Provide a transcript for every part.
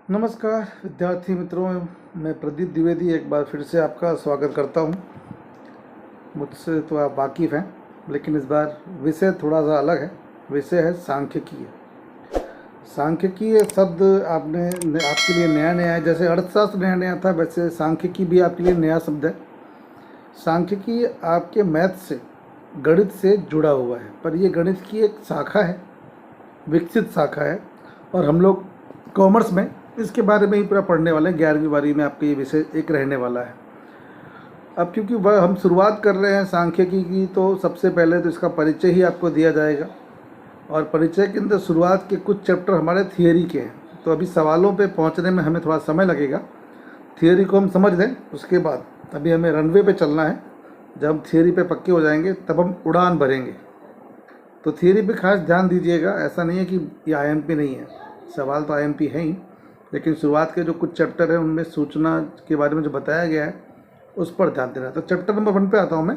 नमस्कार विद्यार्थी मित्रों, मैं प्रदीप द्विवेदी एक बार फिर से आपका स्वागत करता हूं। मुझसे तो आप वाकिफ़ हैं, लेकिन इस बार विषय थोड़ा सा अलग है। विषय है सांख्यिकीय। सांख्यिकीय शब्द आपके लिए नया नया है। जैसे अर्थशास्त्र नया नया था, वैसे सांख्यिकी भी आपके लिए नया शब्द है। सांख्यिकी आपके मैथ से, गणित से जुड़ा हुआ है, पर यह गणित की एक शाखा है, विकसित शाखा है। और हम लोग कॉमर्स में इसके बारे में ही पूरा पढ़ने वाले हैं। 11वीं बारी में आपका ये विषय एक रहने वाला है। अब क्योंकि वह हम शुरुआत कर रहे हैं सांख्यिकी की, तो सबसे पहले तो इसका परिचय ही आपको दिया जाएगा। और परिचय के अंदर शुरुआत के कुछ चैप्टर हमारे थियरी के हैं, तो अभी सवालों पे पहुंचने में हमें थोड़ा समय लगेगा। थियरी को हम समझ लें, उसके बाद अभी हमें रनवे पे चलना है। जब हम थियरी पे पक्के हो जाएंगे तब हम उड़ान भरेंगे। तो थियरी पे खास ध्यान दीजिएगा। ऐसा नहीं है कि ये आईएमपी नहीं है, सवाल तो आईएमपी है ही, लेकिन शुरुआत के जो कुछ चैप्टर हैं उनमें सूचना के बारे में जो बताया गया है उस पर ध्यान देना। तो चैप्टर नंबर 1 पे आता हूँ मैं।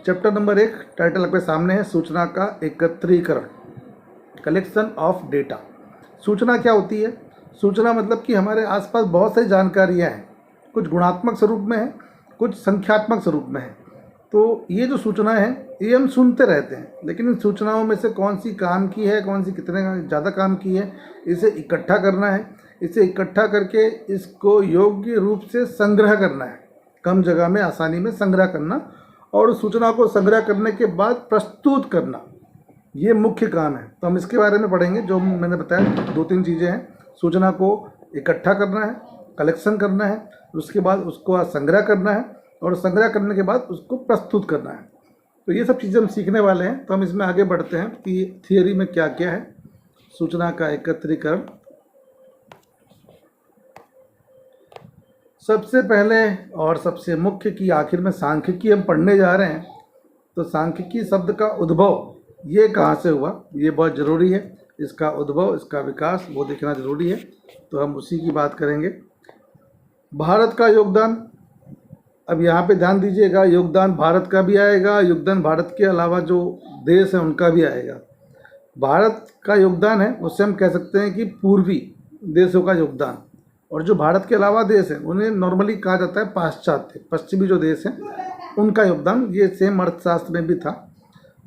चैप्टर नंबर 1 टाइटल आपके सामने है, सूचना का एकत्रीकरण, कलेक्शन ऑफ डेटा। सूचना क्या होती है? सूचना मतलब कि हमारे आसपास बहुत सारी जानकारियाँ हैं, कुछ गुणात्मक स्वरूप में है, कुछ संख्यात्मक स्वरूप में है। तो ये जो सूचना है ये हम सुनते रहते हैं, लेकिन इन सूचनाओं में से कौन सी काम की है, कौन सी कितने ज़्यादा काम की है, इसे इकट्ठा करना है। इसे इकट्ठा करके इसको योग्य रूप से संग्रह करना है, कम जगह में आसानी में संग्रह करना, और उस सूचना को संग्रह करने के बाद प्रस्तुत करना, ये मुख्य काम है। तो हम इसके बारे में पढ़ेंगे। जो मैंने बताया 2-3 चीज़ें हैं। सूचना को इकट्ठा करना है, कलेक्शन करना है, उसके बाद उसको संग्रह करना है, और संग्रह करने के बाद उसको प्रस्तुत करना है। तो ये सब चीज़ें हम सीखने वाले हैं। तो हम इसमें आगे बढ़ते हैं कि थियरी में क्या क्या है। सूचना का एकत्रीकरण, सबसे पहले और सबसे मुख्य कि आखिर में सांख्यिकी हम पढ़ने जा रहे हैं, तो सांख्यिकी शब्द का उद्भव ये कहाँ से हुआ, ये बहुत ज़रूरी है। इसका उद्भव, इसका विकास वो देखना ज़रूरी है। तो हम उसी की बात करेंगे। भारत का योगदान, अब यहाँ पे ध्यान दीजिएगा, योगदान भारत का भी आएगा, योगदान भारत के अलावा जो देश है उनका भी आएगा। भारत का योगदान है उससे हम कह सकते हैं कि पूर्वी देशों का योगदान, और जो भारत के अलावा देश हैं उन्हें नॉर्मली कहा जाता है पाश्चात्य, पश्चिमी जो देश हैं उनका योगदान। ये सेम अर्थशास्त्र में भी था।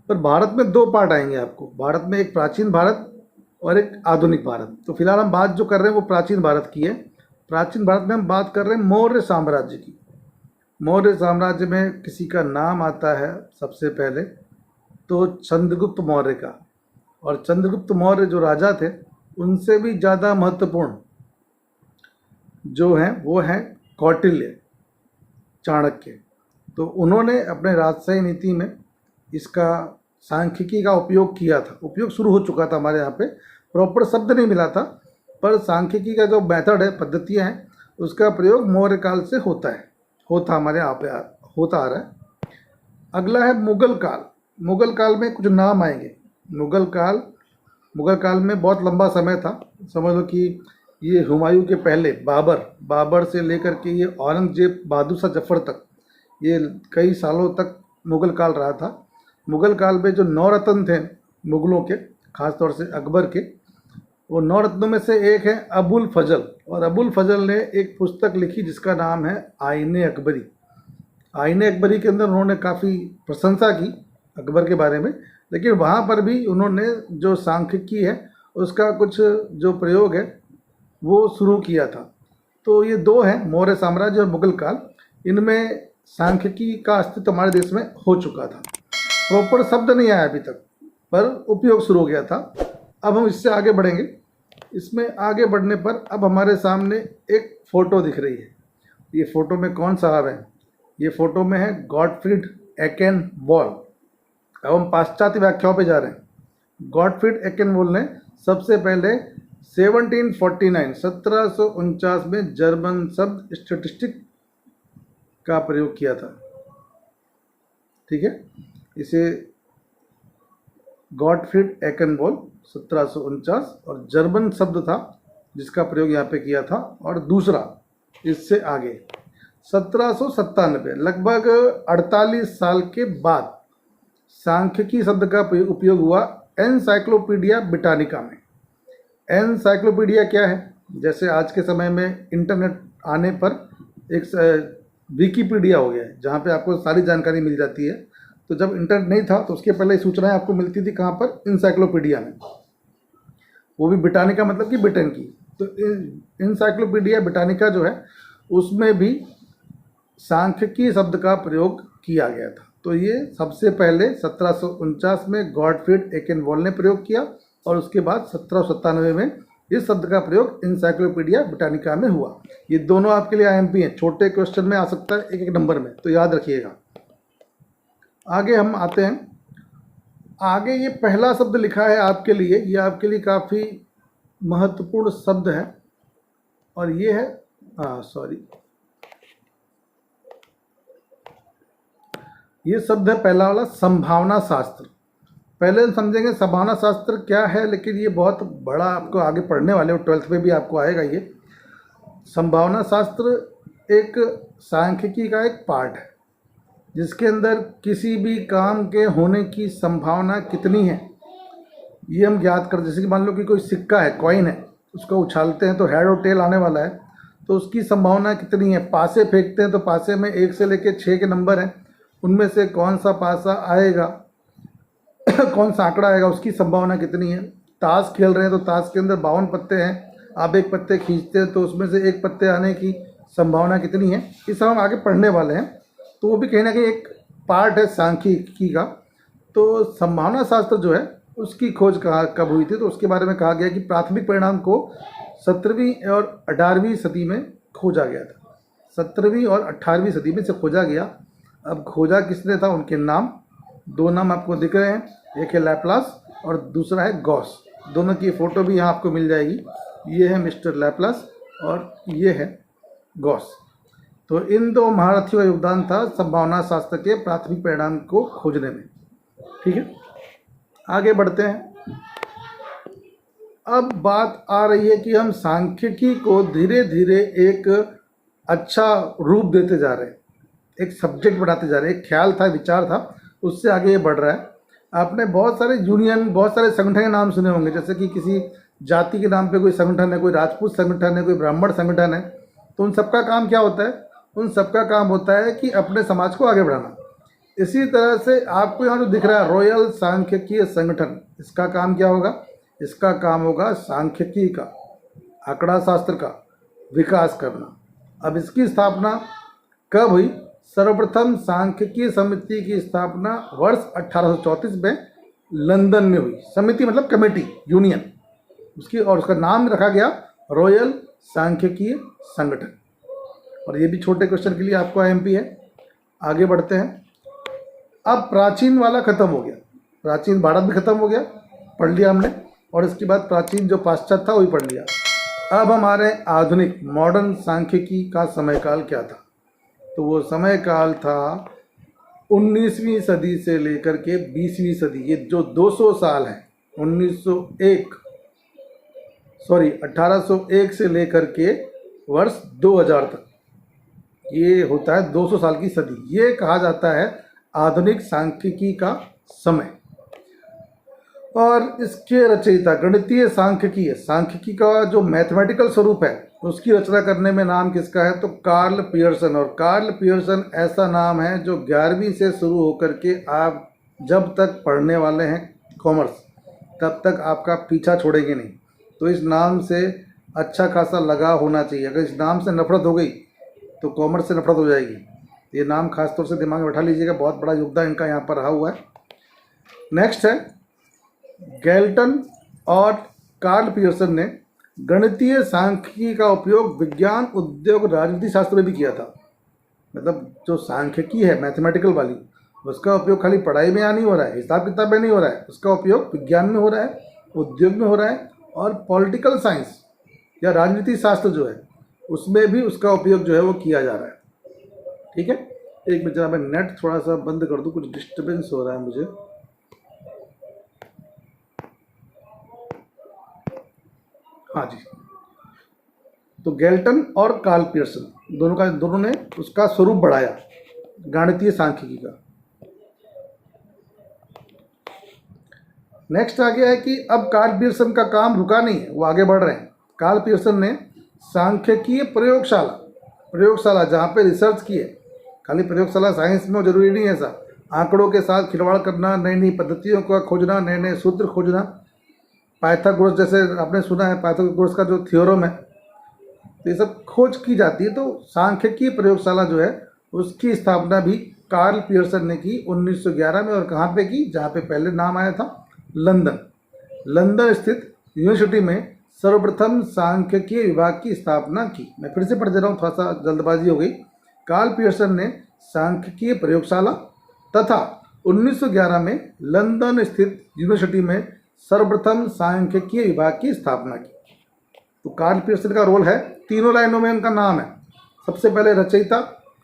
पर भारत में 2 पार्ट आएंगे आपको। भारत में एक प्राचीन भारत और एक आधुनिक भारत। तो फिलहाल हम बात जो कर रहे हैं वो प्राचीन भारत की है। प्राचीन भारत में हम बात कर रहे हैं मौर्य साम्राज्य की। मौर्य साम्राज्य में किसी का नाम आता है सबसे पहले तो चंद्रगुप्त मौर्य का। और चंद्रगुप्त मौर्य जो राजा थे उनसे भी ज़्यादा महत्वपूर्ण जो हैं वो हैं कौटिल्य, चाणक्य। तो उन्होंने अपने राजशाही नीति में इसका सांख्यिकी का उपयोग किया था। उपयोग शुरू हो चुका था हमारे यहाँ पे, प्रॉपर शब्द नहीं मिला था, पर सांख्यिकी का जो मेथड है, पद्धतियाँ हैं, उसका प्रयोग मौर्य काल से होता हमारे यहाँ पे होता आ रहा है। अगला है मुगल काल। मुगल काल में कुछ नाम आएंगे। मुगल काल में बहुत लंबा समय था। समझ लो कि ये हुमायूं के पहले बाबर से लेकर के ये औरंगजेब, बहादुर शाह जफर तक, ये कई सालों तक मुगल काल रहा था। मुगल काल में जो 9 रत्न थे मुगलों के, खासतौर से अकबर के, वो 9 रत्नों में से एक है अबुल फजल। और अबुल फजल ने एक पुस्तक लिखी जिसका नाम है आईने अकबरी। आईने अकबरी के अंदर उन्होंने काफ़ी प्रशंसा की अकबर के बारे में, लेकिन वहाँ पर भी उन्होंने जो सांख्यिकी है उसका कुछ जो प्रयोग है वो शुरू किया था। तो ये 2 हैं, मौर्य साम्राज्य और मुगल काल। इनमें सांख्यिकी का अस्तित्व हमारे देश में हो चुका था। प्रॉपर शब्द नहीं आया अभी तक, पर उपयोग शुरू हो गया था। अब हम इससे आगे बढ़ेंगे। इसमें आगे बढ़ने पर अब हमारे सामने एक फ़ोटो दिख रही है। ये फ़ोटो में कौन साहब हैं? ये फ़ोटो में है गॉटफ्रीड एकेनबॉल। अब हम पाश्चात्य व्याख्याओं पे जा रहे हैं। गॉटफ्रीड एकेनबॉल ने सबसे पहले 1749 में जर्मन शब्द स्टैटिस्टिक का प्रयोग किया था। ठीक है, इसे गॉटफ्रीड एकेनबॉल 1749, और जर्मन शब्द था जिसका प्रयोग यहाँ पे किया था। और दूसरा इससे आगे 1797, लगभग 48 साल के बाद सांख्यिकी शब्द का उपयोग हुआ एनसाइक्लोपीडिया ब्रिटानिका में। एनसाइक्लोपीडिया क्या है? जैसे आज के समय में इंटरनेट आने पर एक विकीपीडिया हो गया है जहाँ पे आपको सारी जानकारी मिल जाती है। तो जब इंटरनेट नहीं था तो उसके पहले सूचनाएं आपको मिलती थी कहाँ पर, इंसाइक्लोपीडिया में, वो भी ब्रिटानिका मतलब कि ब्रिटेन की। तो इंसाइक्लोपीडिया ब्रिटानिका जो है उसमें भी सांख्यिकी शब्द का प्रयोग किया गया था। तो ये सबसे पहले 1749 में गॉडफ्रीड एकेनवॉल ने प्रयोग किया और उसके बाद 1797 में इस शब्द का प्रयोग इंसाइक्लोपीडिया ब्रिटानिका में हुआ। ये दोनों आपके लिए आईएमपी हैं, छोटे क्वेश्चन में आ सकता है एक एक नंबर में, तो याद रखिएगा। आगे हम आते हैं। आगे ये पहला शब्द लिखा है आपके लिए, ये आपके लिए काफ़ी महत्वपूर्ण शब्द है और ये है ये शब्द है पहला वाला, संभावना शास्त्र। पहले हम समझेंगे संभावना शास्त्र क्या है, लेकिन ये बहुत बड़ा आपको आगे पढ़ने वाले हो, 12th में भी आपको आएगा ये। संभावना शास्त्र एक सांख्यिकी का एक पार्ट है जिसके अंदर किसी भी काम के होने की संभावना कितनी है ये हम ज्ञात कर। जैसे कि मान लो कि कोई सिक्का है, कॉइन है, उसको उछालते हैं तो हेड और टेल आने वाला है, तो उसकी संभावना कितनी है। पासे फेंकते हैं तो पासे में 1 से लेकर 6 के नंबर हैं, उनमें से कौन सा पासा आएगा कौन सा आंकड़ा आएगा, उसकी संभावना कितनी है। ताश खेल रहे हैं तो ताश के अंदर 52 पत्ते हैं, आप एक पत्ते खींचते हैं तो उसमें से एक पत्ते आने की संभावना कितनी है, ये सब हम आगे पढ़ने वाले हैं। तो वो भी कहीं ना कहीं एक पार्ट है सांख्यिकी का। तो संभावना शास्त्र जो है उसकी खोज कब हुई थी, तो उसके बारे में कहा गया कि प्राथमिक परिणाम को 17वीं और 18वीं सदी में खोजा गया था। 17वीं और 18वीं सदी में से खोजा गया। अब खोजा किसने था, उनके नाम, 2 नाम आपको दिख रहे हैं, एक है लैप्लास और दूसरा है गॉस। दोनों की फ़ोटो भी यहाँ आपको मिल जाएगी। ये है मिस्टर लैप्लास और ये है गॉस। तो इन 2 महारथियों का योगदान था संभावना शास्त्र के प्राथमिक परिणाम को खोजने में। ठीक है, आगे बढ़ते हैं। अब बात आ रही है कि हम सांख्यिकी को धीरे धीरे एक अच्छा रूप देते जा रहे हैं, एक सब्जेक्ट बनाते जा रहे हैं। एक ख्याल था, विचार था, उससे आगे ये बढ़ रहा है। आपने बहुत सारे यूनियन, बहुत सारे संगठन के नाम सुने होंगे, जैसे कि किसी जाति के नाम पे कोई संगठन है, कोई राजपूत संगठन है, कोई ब्राह्मण संगठन है। तो उन सबका काम क्या होता है, उन सबका काम होता है कि अपने समाज को आगे बढ़ाना। इसी तरह से आपको यहाँ जो दिख रहा है रॉयल सांख्यिकीय संगठन, इसका काम क्या होगा, इसका काम होगा सांख्यिकी का, आंकड़ा शास्त्र का विकास करना। अब इसकी स्थापना कब हुई, सर्वप्रथम सांख्यिकी समिति की स्थापना वर्ष 1834 में लंदन में हुई। समिति मतलब कमेटी, यूनियन उसकी, और उसका नाम रखा गया रॉयल सांख्यिकीय संगठन। और ये भी छोटे क्वेश्चन के लिए आपको आईएमपी है। आगे बढ़ते हैं। अब प्राचीन वाला खत्म हो गया, प्राचीन भारत भी खत्म हो गया, पढ़ लिया हमने, और इसके बाद प्राचीन जो पाश्चात्य था वही पढ़ लिया। अब हमारे आधुनिक मॉडर्न सांख्यिकी का समय काल क्या था, तो वो समय काल था 19वीं सदी से लेकर के 20वीं सदी। ये जो 200 साल है, 1801 से लेकर के वर्ष 2000 तक, ये होता है 200 साल की सदी। ये कहा जाता है आधुनिक सांख्यिकी का समय। और इसके रचयिता गणितीय सांख्यिकी है, सांख्यिकी का जो मैथमेटिकल स्वरूप है उसकी रचना करने में नाम किसका है, तो कार्ल पियर्सन। और कार्ल पियर्सन ऐसा नाम है जो 11वीं से शुरू होकर के आप जब तक पढ़ने वाले हैं कॉमर्स, तब तक आपका पीछा छोड़ेंगे नहीं। तो इस नाम से अच्छा खासा लगाव होना चाहिए। अगर इस नाम से नफरत हो गई तो कॉमर्स से नफरत हो जाएगी। ये नाम खासतौर से दिमाग में बैठा लीजिएगा, बहुत बड़ा योगदान इनका यहाँ पर रहा हुआ है। नेक्स्ट है गैल्टन और कार्ल पियर्सन ने गणितीय सांख्यिकी का उपयोग विज्ञान, उद्योग, राजनीति शास्त्र में भी किया था। मतलब जो सांख्यिकी है मैथमेटिकल वाली, उसका उपयोग खाली पढ़ाई में यहाँ नहीं हो रहा है, हिसाब किताब में नहीं हो रहा है, उसका उपयोग विज्ञान में हो रहा है, उद्योग में हो रहा है, और पॉलिटिकल साइंस या राजनीति शास्त्र जो है उसमें भी उसका उपयोग जो है वो किया जा रहा है। ठीक है, एक मिनट जरा मैं नेट थोड़ा सा बंद कर दूँ, कुछ डिस्टर्बेंस हो रहा है मुझे। हाँ जी, तो गैल्टन और कार्ल पियर्सन दोनों ने उसका स्वरूप बढ़ाया गणितीय सांख्यिकी का। नेक्स्ट आ गया है कि अब कार्ल पियर्सन का काम रुका नहीं है, वो आगे बढ़ रहे हैं। कार्ल पियर्सन ने सांख्यिकीय प्रयोगशाला, प्रयोगशाला जहाँ पे रिसर्च की है, खाली प्रयोगशाला साइंस में जरूरी नहीं है ऐसा, आंकड़ों के साथ खिलवाड़ करना, नई नई पद्धतियों का खोजना, नए नए सूत्र खोजना, पाइथागोरस जैसे आपने सुना है, पाइथागोरस का जो थ्योरम है, तो ये सब खोज की जाती है। तो सांख्यिकीय प्रयोगशाला जो है उसकी स्थापना भी कार्ल पियर्सन ने की 1911 में। और कहाँ पे की? जहाँ पे पहले नाम आया था, लंदन। लंदन स्थित यूनिवर्सिटी में सर्वप्रथम सांख्यिकीय विभाग की स्थापना की। मैं फिर से पढ़ दे रहा हूँ, थोड़ा सा जल्दबाजी हो गई। कार्ल पियर्सन ने सांख्यिकीय प्रयोगशाला तथा 1911 में लंदन स्थित यूनिवर्सिटी में सर्वप्रथम सांख्यिकीय विभाग की स्थापना की। तो कार्ल पियर्सन का रोल है, तीनों लाइनों में उनका नाम है। सबसे पहले रचयिता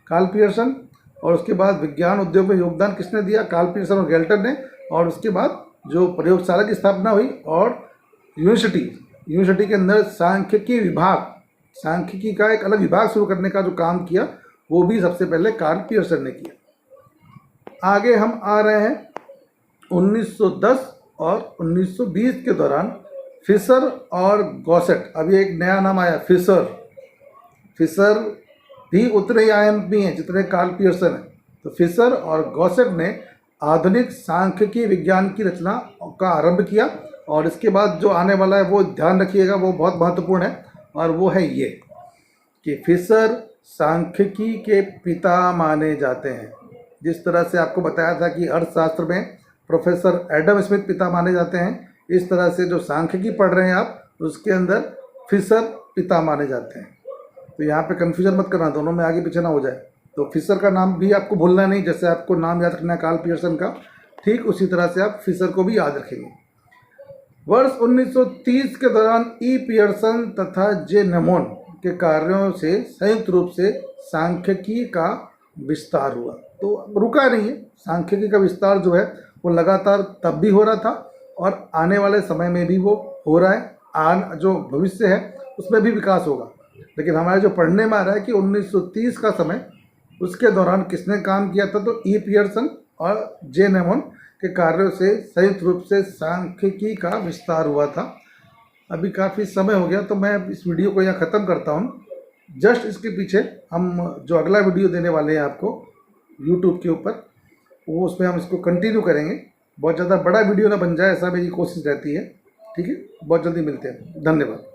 कार्ल पियर्सन, और उसके बाद विज्ञान उद्योग में योगदान किसने दिया? कार्ल पियर्सन और गेल्टन ने। और उसके बाद जो प्रयोगशाला की स्थापना हुई और यूनिवर्सिटी के अंदर सांख्यिकी विभाग, सांख्यिकी का एक अलग विभाग शुरू करने का जो काम किया वो भी सबसे पहले कार्ल पियर्सन ने किया। आगे हम आ रहे हैं 1910 और 1920 के दौरान फिशर और गॉसेट। अभी एक नया नाम आया, फिशर भी उतने ही आयामी हैं जितने कार्ल पियर्सन है। तो फिशर और गॉसेट ने आधुनिक सांख्यिकी विज्ञान की रचना का आरंभ किया। और इसके बाद जो आने वाला है वो ध्यान रखिएगा, वो बहुत महत्वपूर्ण है, और वो है ये कि फिशर सांख्यिकी के पिता माने जाते हैं। जिस तरह से आपको बताया था कि अर्थशास्त्र में प्रोफेसर एडम स्मिथ पिता माने जाते हैं, इस तरह से जो सांख्यिकी पढ़ रहे हैं आप, उसके अंदर फिशर पिता माने जाते हैं। तो यहाँ पे कन्फ्यूजन मत करना, दोनों में आगे पीछे ना हो जाए। तो फिशर का नाम भी आपको भूलना नहीं, जैसे आपको नाम याद रखना है कार्ल पियर्सन का, ठीक उसी तरह से आप फिशर को भी याद रखेंगे। वर्ष 1930 के दौरान ई पियर्सन तथा जे नेमोन के कार्यों से संयुक्त रूप से सांख्यिकी का विस्तार हुआ। तो रुका नहीं है, सांख्यिकी का विस्तार जो है वो लगातार तब भी हो रहा था और आने वाले समय में भी वो हो रहा है। जो भविष्य है उसमें भी विकास होगा। लेकिन हमारे जो पढ़ने में आ रहा है कि 1930 का समय, उसके दौरान किसने काम किया था? तो ई पियर्सन और जे नेमोन के कार्यों से संयुक्त रूप से सांख्यिकी का विस्तार हुआ था। अभी काफ़ी समय हो गया तो मैं इस वीडियो को यहाँ ख़त्म करता हूँ। जस्ट इसके पीछे हम जो अगला वीडियो देने वाले हैं आपको यूट्यूब के ऊपर, वो उसमें हम इसको कंटिन्यू करेंगे। बहुत ज़्यादा बड़ा वीडियो ना बन जाए, ऐसा मेरी कोशिश रहती है। ठीक है, बहुत जल्दी मिलते हैं। धन्यवाद।